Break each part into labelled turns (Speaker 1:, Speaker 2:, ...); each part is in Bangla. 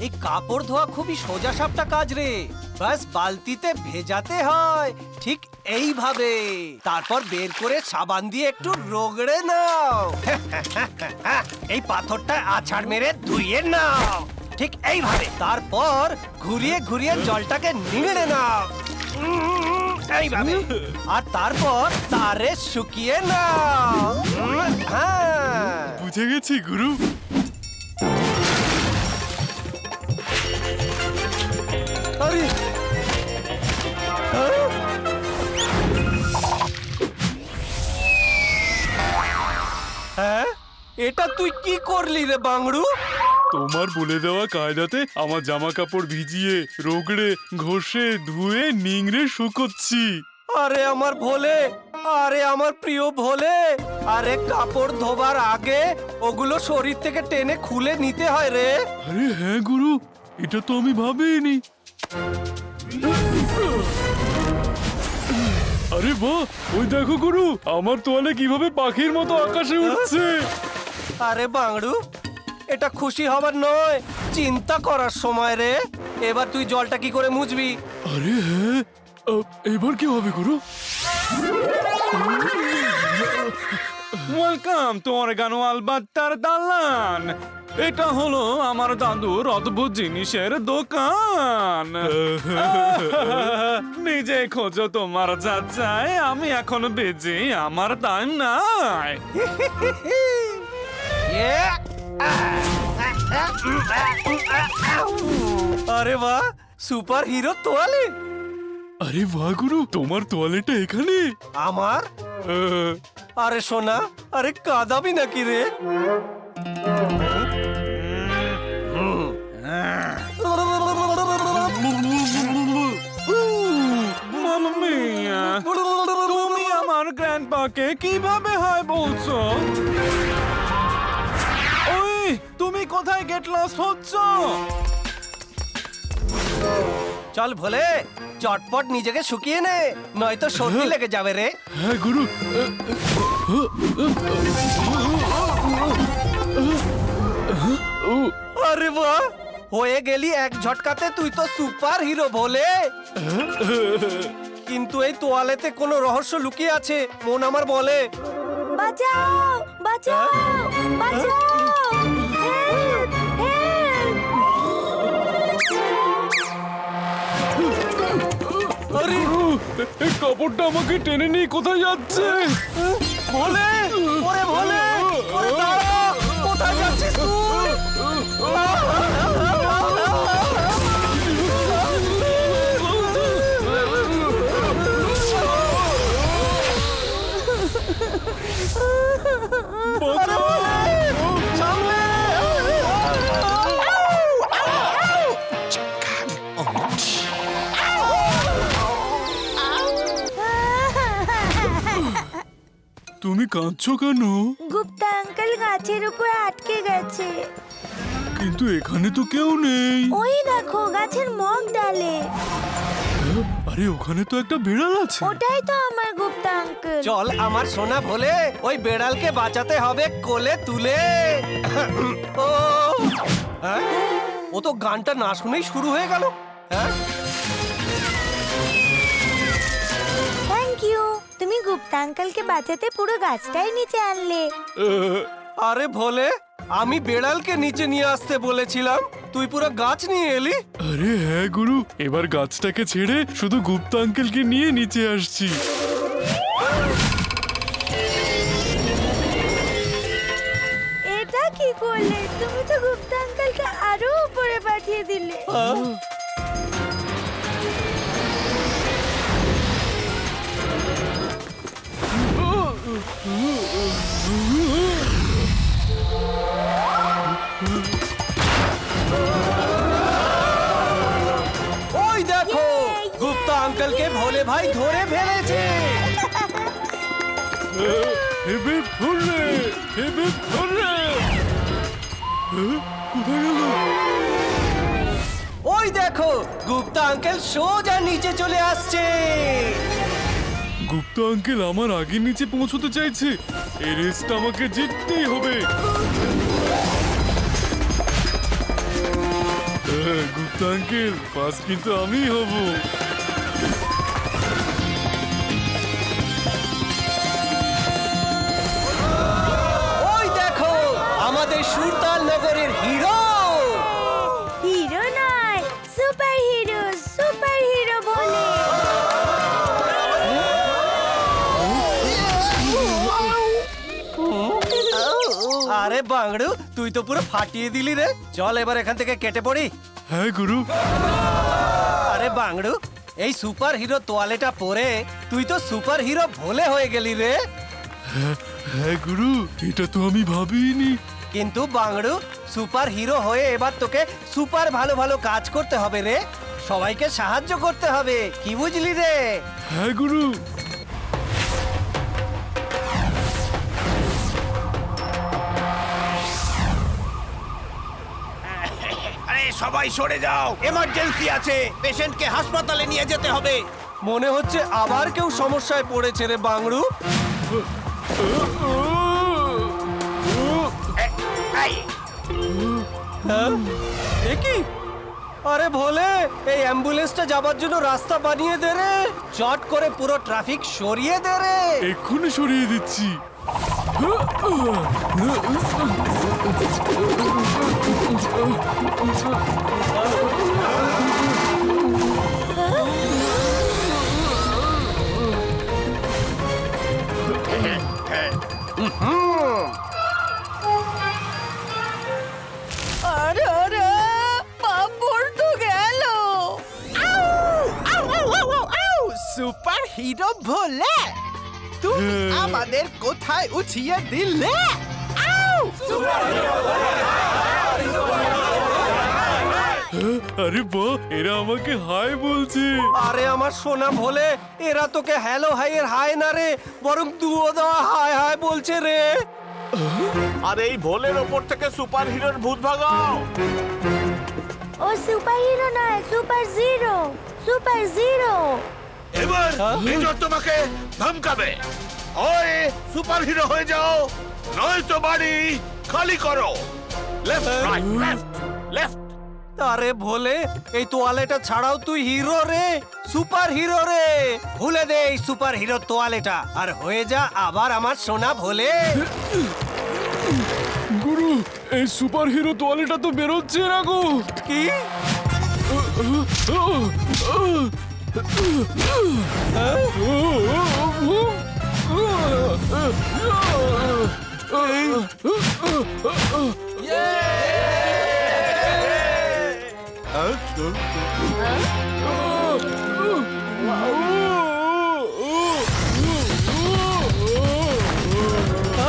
Speaker 1: এই কাপড় ধোয়া খুবই সোজা সাপটা কাজ রে। বাস বালতিতে ভেজাতে হয় ঠিক এইভাবে, তারপর বের করে সাবান দিয়ে একটু রগড়ে নাও। এই পাথরটা আছাড় মেরে ধুইয়ে নাও ঠিক এইভাবে, তারপর ঘুরিয়ে ঘুরিয়ে জলটাকে নিংড়ে নাও এইভাবে, আর তারপর তারে শুকিয়ে নাও। হ্যাঁ,
Speaker 2: বুঝে গেছি গুরু।
Speaker 1: আরে হ্যাঁ, এটা তুই কি করলি রে বাংড়ু?
Speaker 2: তোমার বলে দেওয়া কায়দাতে আমার জামা কাপড় ভিজিয়ে রগড়ে ঘষে ধুয়ে নিংড়ে শুকোচ্ছি।
Speaker 1: আরে আমার ভোলে, আরে আমার প্রিয় ভোলে, আরে কাপড় ধোবার আগে ওগুলো শরীর থেকে টেনে খুলে নিতে হয় রে।
Speaker 2: আরে হ্যাঁ গুরু, এটা তো আমি ভাবিনি। আরে বাহ, ওই দেখো গুরু, আমার তোয়ালে কিভাবে পাখির মতো আকাশে উঠছে।
Speaker 1: আরে বাংড়ু, এটা খুশি হবার নয়, চিন্তা করার সময় রে। এবার তুই জলটা কি করে মুছবি?
Speaker 2: আরে হ্যাঁ, এবার কি হবে গুরু?
Speaker 3: ওয়েলকাম টু অরেগানো আলবাত্তার দালান। এটা হলো আমার দাদুর অদ্ভুত জিনিসের দোকান। নিজে খোঁজো তোমার যা চাই, আমি এখন বেজি, আমার টাইম নাই।
Speaker 1: আরে বাহ, সুপার হিরো তোয়ালে।
Speaker 2: আরে বাহ গুরু, তোমার তোয়ালেটা এখানে?
Speaker 1: আমার? আরে সোনা, আরে কাঁদাবি নাকি রে?
Speaker 3: মাম্মা মিয়া, তুমি আমার গ্র্যান্ডপাকে কিভাবে হয় বলছো? ওই, তুমি কোথায় গেট লস্ট হচ্ছ?
Speaker 1: চল ভোলে, চটপট নিজেকে শুকিয়ে নে, নয়তো সর্দি লেগে যাবে রে।
Speaker 2: হ্যাঁ গুরু।
Speaker 1: আরে বাহ, হয়ে গেলি এক ঝটকাতে, তুই তো সুপার হিরো ভোলে। কিন্তু এই তোয়ালেতে কোনো রহস্য লুকিয়ে আছে, মন আমার বলে।
Speaker 4: বাঁচাও বাঁচাও বাঁচাও, হেল্প হেল্প।
Speaker 1: আরে
Speaker 2: এই কাপড়টা আমাকে টেনে নিয়ে কোথায় যাচ্ছে?
Speaker 1: ভোলে, ওরে ভোলে, ওরে দাঁড়া, কোথায় যাচ্ছিস তুই? আরে ভোলে, সামনে!
Speaker 2: তুমি কাঁদছো কেন?
Speaker 4: গুপ্তা আঙ্কেল গাছের উপর আটকে গেছে।
Speaker 2: কিন্তু এখানে তো কেউ নেই।
Speaker 4: ওই দেখো গাছের মগ ডালে।
Speaker 2: আরে ওখানে তো একটা বিড়াল আছে।
Speaker 4: ওটাই তো আমার গুপ্তা আঙ্কেল।
Speaker 1: চল আমার সোনা ভোলে, ওই বেড়ালকে বাঁচাতে হবে কোলে তুলে। ও হ্যাঁ? ও তো গানটা না শুনেই শুরু হয়ে গেল। হ্যাঁ,
Speaker 4: থ্যাংক ইউ, তুমি গুপ্তা আঙ্কেলকে বাঁচাতে পুরো গাছটাই নিচে আনলে।
Speaker 1: আরে ভোলে, আমি বেড়ালকে নিচে নিয়ে আসতে বলেছিলাম, তুই পুরো গাছ নিয়ে এলি।
Speaker 2: আরে হ্যাঁ গুরু, এবার গাছটাকে ছেড়ে শুধু গুপ্তা আঙ্কেলকে নিয়ে নিচে আসছি।
Speaker 4: এটা কি করলে? তুমি তো গুপ্তা আঙ্কেলকে আরো উপরে পাঠিয়ে দিলে।
Speaker 1: ওই দেখো, গুপ্তা আঙ্কেলকে ভোলে ভাই ধরে ফেলেছে।
Speaker 2: হেবে ফুলে, হেবে ফুলে। কোথায় গেল?
Speaker 1: ওই দেখো, গুপ্তা আঙ্কেল সোজা নিচে চলে আসছে।
Speaker 2: গুপ্তা আঙ্কেল আমার আগে নিচে পৌঁছতে চাইছে। এই রেসটা আমাকে জিততেই হবে। গুপ্তা আঙ্কেল, ফার্স্ট কিন্তু আমি হব।
Speaker 1: ওই দেখো আমাদের সুরতাল নগরের হিরো।
Speaker 4: হিরো নয়, সুপার হিরো, সুপার হিরো বলে।
Speaker 1: আরে বাংড়ু, তুই তো পুরো ফাটিয়ে দিলি রে। চল এবার এখান থেকে কেটে পড়ি।
Speaker 2: হ্যাঁ গুরু।
Speaker 1: আরে বাংড়ু, এই সুপার হিরো তোয়ালেটা পরে তুই তো সুপার হিরো ভোলে হয়ে গেলি রে।
Speaker 2: হ্যাঁ গুরু, এটা তো আমি ভাবিনি।
Speaker 1: কিন্তু বাংড়ু, সুপার হিরো হয়ে এবার তোকে সুপার ভালো ভালো কাজ করতে হবে রে। সবাইকে সাহায্য করতে হবে, কি বুঝলি রে?
Speaker 2: হ্যাঁ গুরু।
Speaker 5: আরে সবাই সরে যাও, এমার্জেন্সি আছে, পেশেন্টকে হাসপাতালে নিয়ে যেতে হবে।
Speaker 1: মনে হচ্ছে আবার কেউ সমস্যায় পড়েছে রে বাংড়ু।
Speaker 5: এই,
Speaker 1: হ্যাঁ? এ কি? আরে ভোলে, এই অ্যাম্বুলেন্সটা যাবার জন্য রাস্তা বানিয়ে দে রে। চট করে পুরো ট্রাফিক সরিয়ে দে রে।
Speaker 2: এক্ষুনি সরিয়ে দিচ্ছি।
Speaker 4: আরে আরে, পাপড় তো গেল।
Speaker 5: সুপার হিরো ভোলে, তুমি আমাদের কোথায় উঠিয়ে দিলে?
Speaker 2: আরে বাহ, এরা আমাকে হাই বলছে।
Speaker 1: আরে আমার সোনা ভোলে, এরা তোকে হ্যালো হাই এর হাই না রে, বরং দুও দেওয়া হাই হাই বলছে রে।
Speaker 5: আর এই ভোলের ওপর থেকে সুপার হিরোর ভূত ভাগাও।
Speaker 4: ও সুপার হিরো নয়, সুপার জিরো, সুপার জিরো।
Speaker 5: এবার মেজর তোমাকে ধমকাবে। হয় সুপার হিরো হয়ে যাও, নয়তো বাড়ি খালি করো। Left right left left.
Speaker 1: আরে ভোলে, এই তোয়ালেটা ছাড়াও তুই হিরো রে, সুপার হিরো রে। ভুলে দে এই সুপার হিরো তোয়ালেটা আর হয়ে যা আবার আমার সোনা ভোলে।
Speaker 2: গুরু, এই সুপার হিরো তোয়ালেটা তো বেরোচ্ছে না গো।
Speaker 1: কি?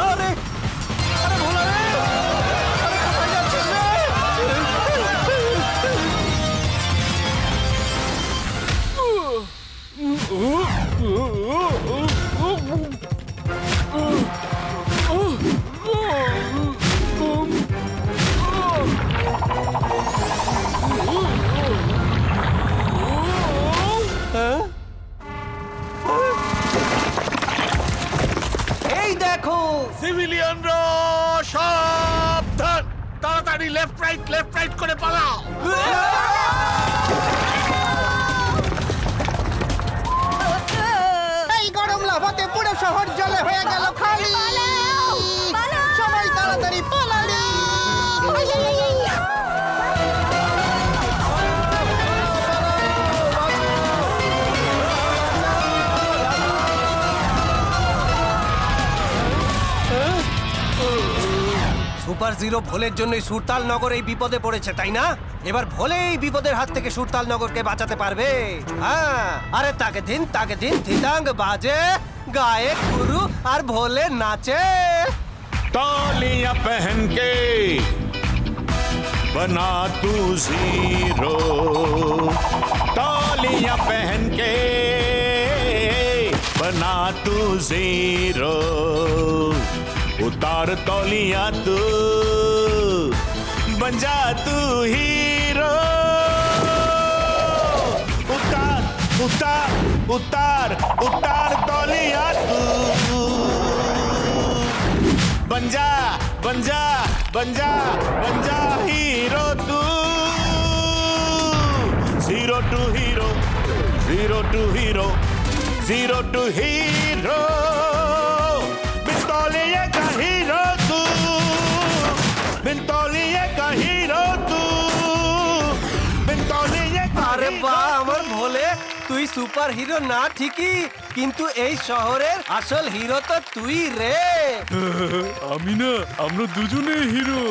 Speaker 1: আরে আরে ভোলা রে, আরে কোথায় যাচ্ছিস রে? হ্যাঁ? এই দেখো,
Speaker 5: সিভিলিয়ানরা সাবধান, তাড়াতাড়ি লেফট রাইট করে পালাও।
Speaker 6: এই গরম লাভাতে পুরো শহর জলে হয়ে গেল খালি। সবাই তাড়াতাড়ি পালালি।
Speaker 1: সুপার জিরো ভোলের জন্যই সুরতাল নগর এই বিপদে পড়েছে, তাই না? এবার ভোলে এই বিপদের হাত থেকে সুরতাল নগরকে বাঁচাতে পারবে। হ্যাঁ, আরে তাকে দিন থিতাঙ্গ বাজে, গায়ে গুরু আর ভোলে নাচে।
Speaker 7: तालियां पहन के बना तू हीरो, तालियां पहन के बना तू हीरो, उतार तौलियां तू बन जा तू हीरो, उतार उतार उतार उतार तौलियां तू बन जा बन जा बन जा बन जा हीरो तू। hero. Zero to hero. Zero to hero. Bintoliye ka hero tu. Bintoliye ka hero tu. Bintoliye ka
Speaker 1: আরে
Speaker 7: hero
Speaker 1: বাহ
Speaker 7: tu.
Speaker 1: আমার ভোলে, তুই সুপার হিরো না ঠিকই, কিন্তু এই শহরের আসল হিরো তো তুই রে।
Speaker 2: আমি না, আমরা দুজনে হিরো।